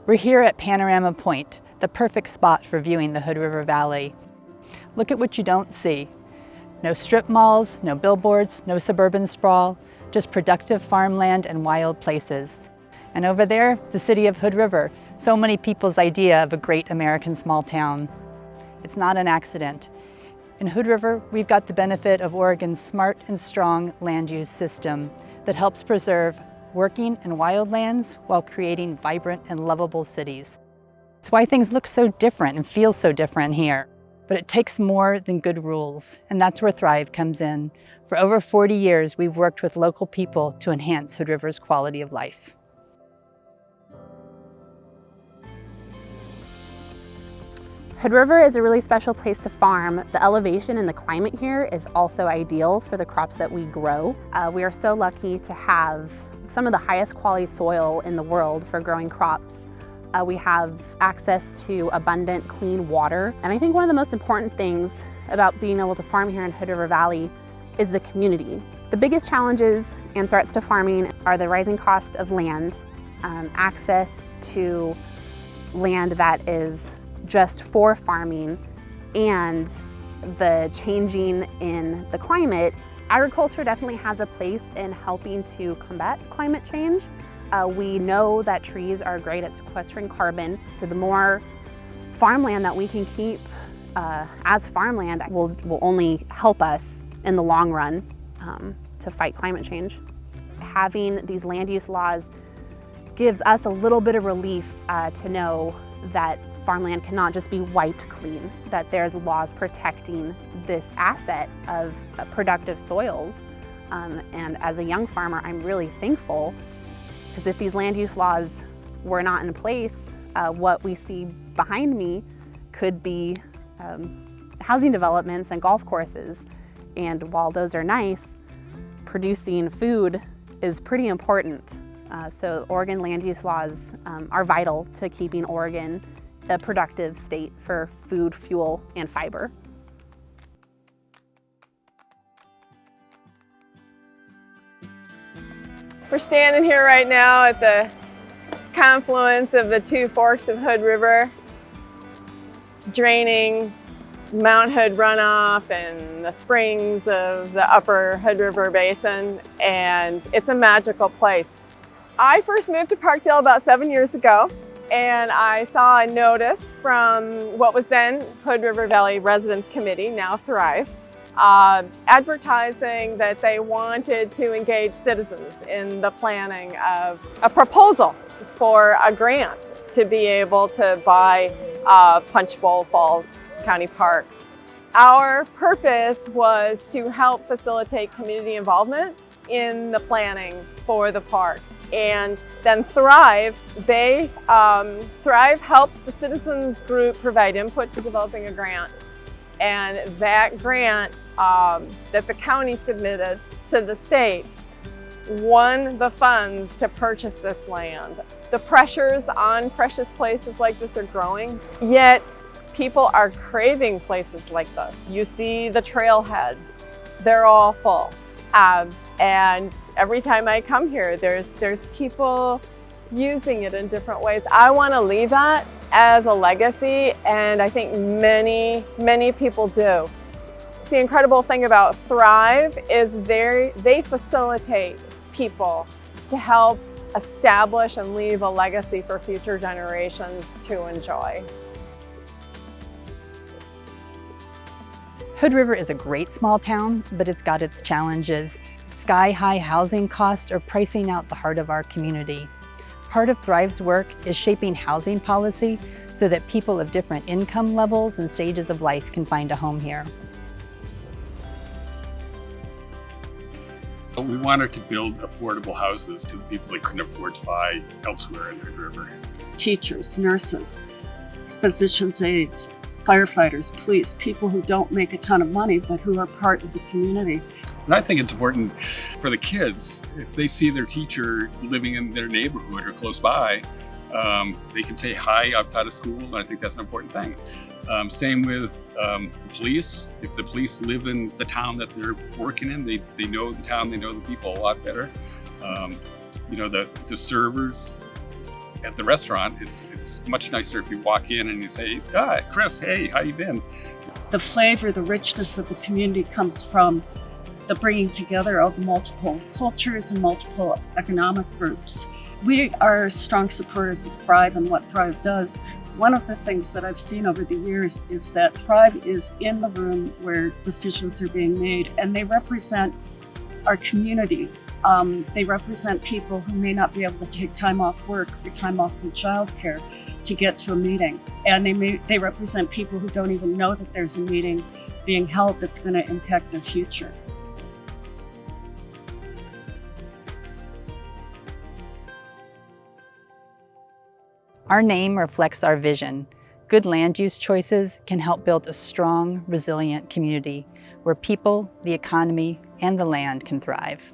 We're here at Panorama Point, the perfect spot for viewing the Hood River Valley. Look at what you don't see. No strip malls, no billboards, no suburban sprawl, just productive farmland and wild places. And over there, the city of Hood River, so many people's idea of a great American small town. It's not an accident. In Hood River, we've got the benefit of Oregon's smart and strong land use system that helps preserve working and wild lands while creating vibrant and lovable cities. It's why things look so different and feel so different here. But it takes more than good rules, and that's where Thrive comes in. For over 40 years, we've worked with local people to enhance Hood River's quality of life. Hood River is a really special place to farm. The elevation and the climate here is also ideal for the crops that we grow. We are so lucky to have some of the highest quality soil in the world for growing crops. We have access to abundant, clean water. And I think one of the most important things about being able to farm here in Hood River Valley is the community. The biggest challenges and threats to farming are the rising cost of land, access to land that is just for farming, and the changing in the climate. Agriculture definitely has a place in helping to combat climate change. We know that trees are great at sequestering carbon, so the more farmland that we can keep as farmland will only help us in the long run to fight climate change. Having these land use laws gives us a little bit of relief to know that farmland cannot just be wiped clean, that there's laws protecting this asset of productive soils. And as a young farmer, I'm really thankful, because if these land use laws were not in place, what we see behind me could be housing developments and golf courses. And while those are nice, producing food is pretty important. So Oregon land use laws are vital to keeping Oregon a productive state for food, fuel, and fiber. We're standing here right now at the confluence of the two forks of Hood River, draining Mount Hood runoff and the springs of the upper Hood River Basin, and it's a magical place. I first moved to Parkdale about 7 years ago, and I saw a notice from what was then Hood River Valley Residents Committee, now Thrive, advertising that they wanted to engage citizens in the planning of a proposal for a grant to be able to buy Punchbowl Falls County Park. Our purpose was to help facilitate community involvement in the planning for the park. And then Thrive, Thrive helped the citizens group provide input to developing a grant. And that grant that the county submitted to the state won the funds to purchase this land. The pressures on precious places like this are growing, yet people are craving places like this. You see the trailheads, they're all full. And every time I come here, there's people using it in different ways. I want to leave that as a legacy, and I think many people do. The incredible thing about Thrive is they facilitate people to help establish and leave a legacy for future generations to enjoy. Hood River is a great small town, but it's got its challenges. Sky-high housing costs are pricing out the heart of our community. Part of Thrive's work is shaping housing policy so that people of different income levels and stages of life can find a home here. We wanted to build affordable houses to the people that couldn't afford to buy elsewhere in Hood River. Teachers, nurses, physicians' aides, firefighters, police, people who don't make a ton of money but who are part of the community. And I think it's important for the kids, if they see their teacher living in their neighborhood or close by, they can say hi outside of school, and I think that's an important thing. Same with the police. If the police live in the town that they're working in, they know the town, they know the people a lot better. You know, the servers, at the restaurant, it's much nicer if you walk in and you say, Chris, hey, how you been? The flavor, the richness of the community comes from the bringing together of multiple cultures and multiple economic groups. We are strong supporters of Thrive and what Thrive does. One of the things that I've seen over the years is that Thrive is in the room where decisions are being made, and they represent our community. They represent people who may not be able to take time off work or time off from childcare to get to a meeting. And they represent people who don't even know that there's a meeting being held that's going to impact their future. Our name reflects our vision. Good land use choices can help build a strong, resilient community where people, the economy, and the land can thrive.